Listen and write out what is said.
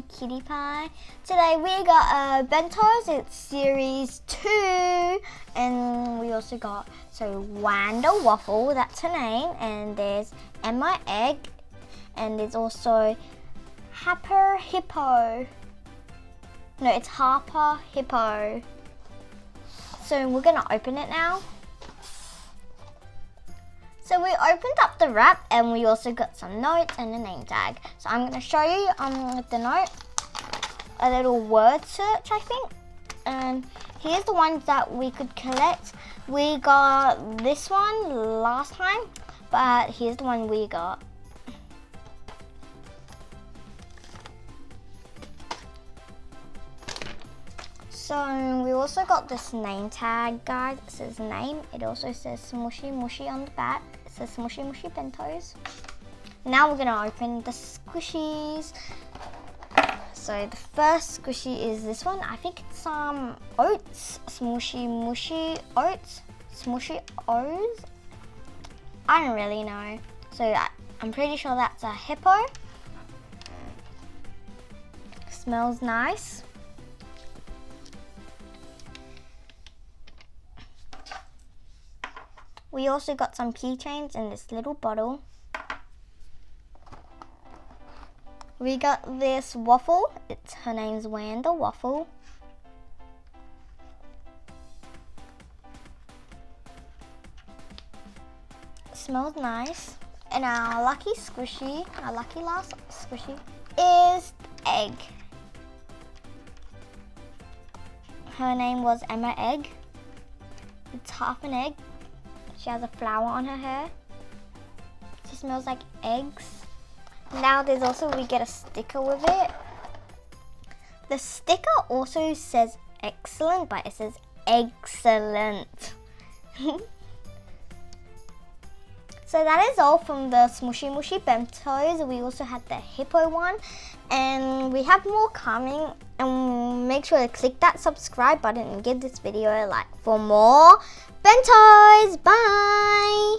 Kitty Pie. Today we got bentos. It's series 2, and we also got Wanda Waffle. That's her name, and there's Emma Egg, and there's also Harper Hippo. No, it's Harper Hippo. So we're gonna open it now. So we opened up the wrap, and we also got some notes and a name tag. So I'm gonna show you the note, a little word search, I think. And here's the ones that we could collect. We got this one last time, but here's the one we got. So we also got this name tag, guys. It says name. It also says Smooshy Mushy on the back. It says Smooshy Mushy Bentos. Now we're gonna open the squishies. So the first squishy is this one. I think it's some oats. Smooshy Mushy oats. Smooshy O's. I don't really know. So I'm pretty sure that's a hippo. Smells nice. We also got some keychains in this little bottle. We got this waffle. Her name's Wanda Waffle. It smells nice. And our lucky squishy, our lucky last squishy, is Egg. Her name was Emma Egg. It's half an egg. She has a flower on her hair. She smells like eggs. Now there's also, we get a sticker with it. The sticker also says excellent, but it says excellent. So that is all from the Smooshy Mushy Bentos. We also had the Hippo one, and we have more coming. And make sure to click that subscribe button and give this video a like for more bentos. Bye!